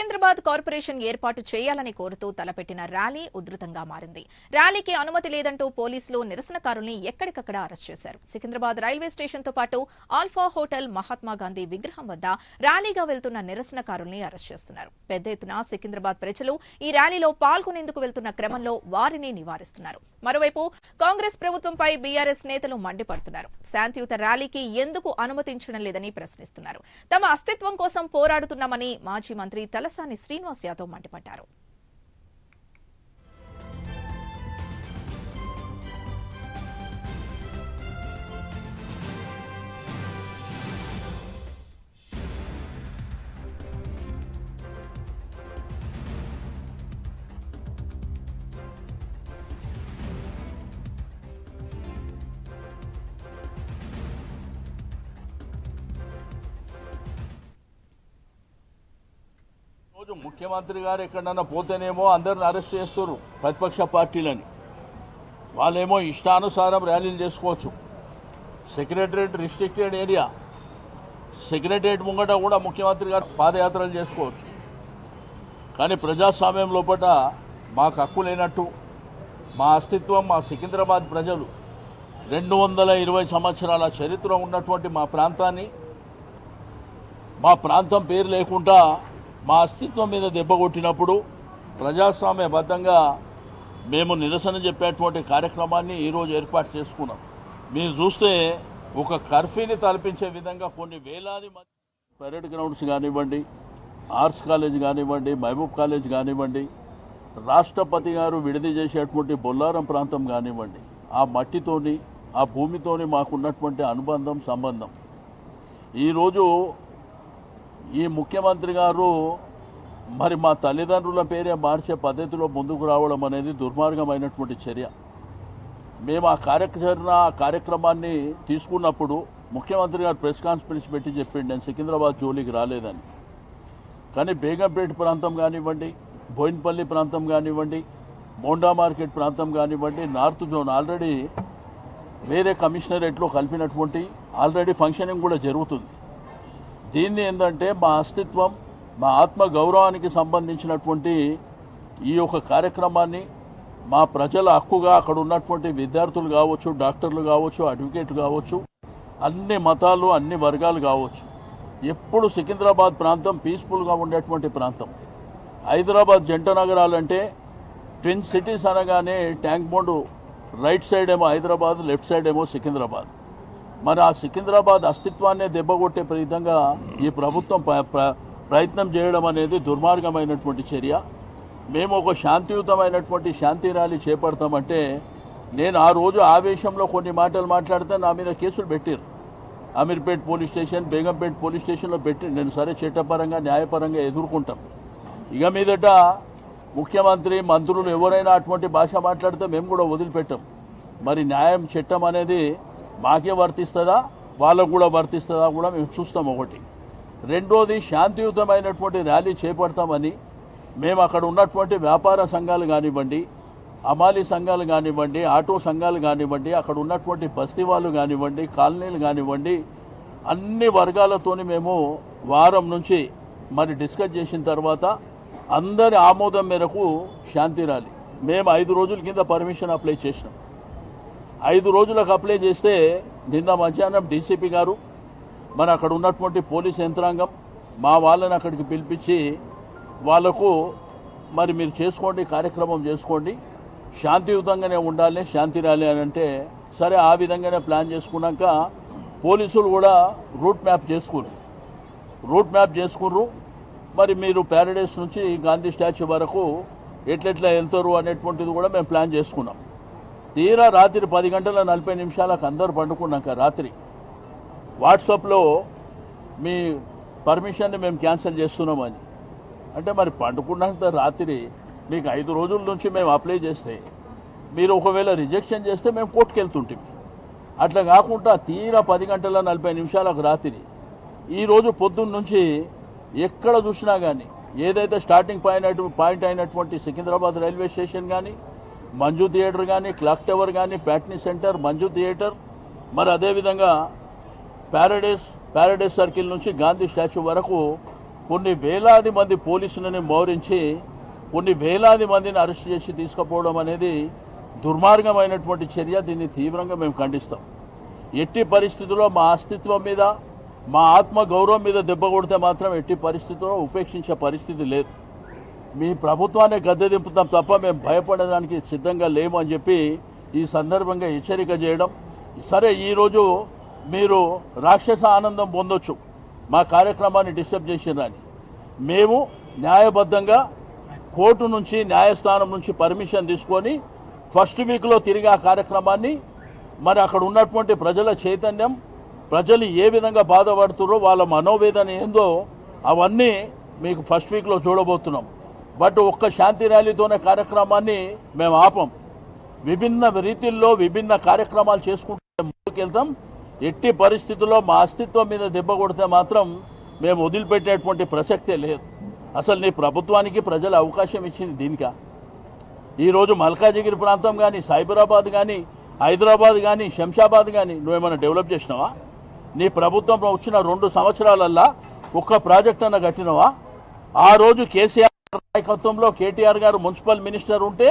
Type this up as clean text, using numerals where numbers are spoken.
Secunderabad corporation ఏర్పాటు చేయాలని కోరుతూ తలపెట్టిన ర్యాలీ ఉధృతంగా మారింది. ర్యాలీకి అనుమతి లేదంటూ పోలీసులు నిరసనకారుల్ని ఎక్కడికక్కడ అరెస్ట్ చేశారు. సికింద్రాబాద్ రైల్వే స్టేషన్తో పాటు ఆల్ఫా హోటల్, మహాత్మా గాంధీ విగ్రహం వద్ద ర్యాలీగా వెళ్తున్న నిరసనకారుల్ని అరెస్ట్ చేస్తున్నారు. పెద్ద ఎత్తున సికింద్రాబాద్ ప్రజలు ఈ ర్యాలీలో పాల్గొనేందుకు వెళ్తున్న క్రమంలో వారిని నివారిస్తున్నారు. మరోవైపు కాంగ్రెస్ ప్రభుత్వంపై బీఆర్ఎస్ నేతలు మండిపడుతున్నారు. శాంతియుత ర్యాలీకి ఎందుకు అనుమతించడం లేదని ప్రశ్నిస్తున్నారు. తమ అస్తిత్వం కోసం పోరాడుతున్నామని మాజీ మంత్రి తలసాని శ్రీనివాస్ యాదవ్ మండిపడ్డారు. ముఖ్యమంత్రి గారు ఎక్కడన్నా పోతేనేమో అందరిని అరెస్ట్ చేస్తారు ప్రతిపక్ష పార్టీలని. వాళ్ళేమో ఇష్టానుసారం ర్యాలీలు చేసుకోవచ్చు. సెక్రటరేట్ రిస్ట్రిక్టెడ్ ఏరియా, సెక్రటరేట్ ముంగట కూడా ముఖ్యమంత్రి గారు పాదయాత్రలు చేసుకోవచ్చు. కానీ ప్రజాస్వామ్యం లోపల మాకు హక్కు లేనట్టు, మా అస్తిత్వం, మా సికింద్రాబాద్ ప్రజలు 220 సంవత్సరాల చరిత్ర ఉన్నటువంటి మా ప్రాంతాన్ని, మా ప్రాంతం పేరు లేకుండా మా అస్తిత్వం మీద దెబ్బ కొట్టినప్పుడు ప్రజాస్వామ్యబద్ధంగా మేము నిరసన చెప్పేటువంటి కార్యక్రమాన్ని ఈరోజు ఏర్పాటు చేసుకున్నాం. మీరు చూస్తే ఒక కర్ఫ్యూని తలపించే విధంగా కొన్ని వేలాది మంది పరేడ్ గ్రౌండ్స్ కానివ్వండి, ఆర్ట్స్ కాలేజ్ కానివ్వండి, మహబూబ్ కాలేజ్ కానివ్వండి, రాష్ట్రపతి గారు విడిది చేసేటువంటి బొల్లారం ప్రాంతం కానివ్వండి, ఆ మట్టితోని, ఆ భూమితోని మాకున్నటువంటి అనుబంధం, సంబంధం ఈరోజు ఈ ముఖ్యమంత్రి గారు మరి మా తల్లిదండ్రుల పేరే మార్చే పద్ధతిలో ముందుకు రావడం అనేది దుర్మార్గమైనటువంటి చర్య. మేము ఆ కార్యక్రమాన్ని తీసుకున్నప్పుడు ముఖ్యమంత్రి గారు ప్రెస్ కాన్ఫరెన్స్ పెట్టి చెప్పిండు, నేను సికింద్రాబాద్ జోలికి రాలేదని. కానీ బేగంపేట ప్రాంతం కానివ్వండి, బోయిన్పల్లి ప్రాంతం కానివ్వండి, మోండా మార్కెట్ ప్రాంతం కానివ్వండి, నార్త్ జోన్ ఆల్రెడీ వేరే కమిషనరేట్లో కలిపినటువంటి ఆల్రెడీ ఫంక్షనింగ్ కూడా జరుగుతుంది. దీన్ని ఏంటంటే మా అస్తిత్వం, మా ఆత్మ గౌరవానికి సంబంధించినటువంటి ఈ యొక్క కార్యక్రమాన్ని మా ప్రజల హక్కుగా అక్కడ ఉన్నటువంటి విద్యార్థులు కావచ్చు, డాక్టర్లు కావచ్చు, అడ్వకేట్లు కావచ్చు, అన్ని మతాలు, అన్ని వర్గాలు కావచ్చు, ఎప్పుడు సికింద్రాబాద్ ప్రాంతం పీస్ఫుల్గా ఉండేటువంటి ప్రాంతం. హైదరాబాద్ జంట నగరాలంటే ట్విన్ సిటీస్ అనగానే ట్యాంక్ బండ్ రైట్ సైడ్ ఏమో హైదరాబాద్, లెఫ్ట్ సైడ్ ఏమో సికింద్రాబాద్. మరి ఆ సికింద్రాబాద్ అస్తిత్వాన్ని దెబ్బకొట్టే విధంగా ఈ ప్రభుత్వం ప్రయత్నం చేయడం అనేది దుర్మార్గమైనటువంటి చర్య. మేము ఒక శాంతియుతమైనటువంటి శాంతి ర్యాలీ చేపడతామంటే, నేను ఆ రోజు ఆవేశంలో కొన్ని మాటలు మాట్లాడితే నా మీద కేసులు పెట్టారు. Ameerpet police station, Begumpet police స్టేషన్లో పెట్టి నేను సరే చట్టపరంగా, న్యాయపరంగా ఎదుర్కొంటాం. ఇక మీదట ముఖ్యమంత్రి, మంత్రులు ఎవరైనా అటువంటి భాష మాట్లాడితే మేము కూడా వదిలిపెట్టాం. మరి న్యాయం, చట్టం అనేది మాకే వర్తిస్తుందా, వాళ్ళకు కూడా వర్తిస్తుందా కూడా మేము చూస్తాం. ఒకటి. రెండోది, శాంతియుతమైనటువంటి ర్యాలీ చేపడతామని మేము అక్కడ ఉన్నటువంటి వ్యాపార సంఘాలు కానివ్వండి, అమాలీ సంఘాలు కానివ్వండి, ఆటో సంఘాలు కానివ్వండి, అక్కడ ఉన్నటువంటి బస్తీ వాళ్ళు కానివ్వండి, కాలనీలు కానివ్వండి, అన్ని వర్గాలతోని మేము వారం నుంచి మరి డిస్కస్ చేసిన తర్వాత అందరి ఆమోదం మేరకు శాంతి ర్యాలీ మేము 5 రోజుల కింద పర్మిషన్ అప్లై చేసినాం. 5 రోజులకు అప్లై చేస్తే నిన్న మధ్యాహ్నం డీసీపీ గారు, మరి అక్కడ ఉన్నటువంటి పోలీస్ యంత్రాంగం మా వాళ్ళని అక్కడికి పిలిపించి వాళ్లకు మరి మీరు చేసుకోండి, కార్యక్రమం చేసుకోండి, శాంతియుతంగానే ఉండాలి శాంతి ర్యాలీ అని అంటే, సరే ఆ విధంగానే ప్లాన్ చేసుకున్నాక పోలీసులు కూడా రూట్ మ్యాప్ చేసుకుర్రు. మరి మీరు ప్యారడైస్ నుంచి గాంధీ స్టాచ్యూ వరకు ఎట్లెట్లా వెళ్తారు అనేటువంటిది కూడా మేము ప్లాన్ చేసుకున్నాం. తీరా రాత్రి 10:40 అందరూ పండుకున్నాక రాత్రి వాట్సాప్లో మీ పర్మిషన్ని మేము క్యాన్సిల్ చేస్తున్నామని అంటే, మరి పండుకున్నంత రాత్రి మీకు 5 రోజుల నుంచి మేము అప్లై చేస్తే మీరు ఒకవేళ రిజెక్షన్ చేస్తే మేము కోర్టుకు వెళ్తుంటాం. అట్లా కాకుండా తీరా 10:40 రాత్రి ఈరోజు పొద్దున్న నుంచి ఎక్కడ చూసినా కానీ, ఏదైతే స్టార్టింగ్ పాయింట్ అయినటువంటి సికింద్రాబాద్ రైల్వే స్టేషన్ కానీ, మంజు థియేటర్ కానీ, క్లాక్ టవర్ కానీ, ప్యాట్నీ సెంటర్, మంజు థియేటర్, మరి అదేవిధంగా ప్యారడైస్ సర్కిల్ నుంచి గాంధీ స్టాచ్యూ వరకు కొన్ని వేలాది మంది పోలీసులని మోహరించి కొన్ని వేలాది మందిని అరెస్ట్ చేసి తీసుకుపోవడం అనేది దుర్మార్గమైనటువంటి చర్య. దీన్ని తీవ్రంగా మేము ఖండిస్తాం. ఎట్టి పరిస్థితుల్లో మా అస్తిత్వం మీద, మా ఆత్మ గౌరవం మీద దెబ్బ కొడితే మాత్రం ఎట్టి పరిస్థితుల్లో ఉపేక్షించే పరిస్థితి లేదు. మీ ప్రభుత్వాన్ని గద్దె దింపుతాం తప్ప మేము భయపడడానికి సిద్ధంగా లేము అని చెప్పి ఈ సందర్భంగా హెచ్చరిక చేయడం. సరే, ఈరోజు మీరు రాక్షస ఆనందం పొందొచ్చు మా కార్యక్రమాన్ని డిస్టర్బ్ చేసిరని. మేము న్యాయబద్ధంగా కోర్టు నుంచి, న్యాయస్థానం నుంచి పర్మిషన్ తీసుకొని ఫస్ట్ వీక్లో తిరిగి ఆ కార్యక్రమాన్ని, మరి అక్కడ ఉన్నటువంటి ప్రజల చైతన్యం, ప్రజలు ఏ విధంగా బాధపడుతున్నారో, వాళ్ళ మనోవేదన ఏందో అవన్నీ మీకు ఫస్ట్ వీక్లో చూడబోతున్నాం. బట్ ఒక్క శాంతి ర్యాలీతోనే కార్యక్రమాన్ని మేము ఆపం. విభిన్న రీతిల్లో విభిన్న కార్యక్రమాలు చేసుకుంటూ ముందుకెళ్తాం. ఎట్టి పరిస్థితుల్లో మా అస్తిత్వం మీద దెబ్బ కొడితే మాత్రం మేము వదిలిపెట్టేటువంటి ప్రసక్తే లేదు. అసలు నీ ప్రభుత్వానికి ప్రజలు అవకాశం ఇచ్చింది దీనికా? ఈరోజు మల్కాజిగిరి ప్రాంతం కానీ, సైబరాబాద్ కానీ, హైదరాబాద్ కానీ, శంషాబాద్ కానీ నువ్వేమైనా డెవలప్ చేసినావా? నీ ప్రభుత్వం వచ్చిన 2 సంవత్సరాలల్లా ఒక్క ప్రాజెక్ట్ అన్న కట్టినవా? ఆ రోజు కేసీఆర్ నాయకత్వంలో కేటీఆర్ గారు మున్సిపల్ మినిస్టర్ ఉంటే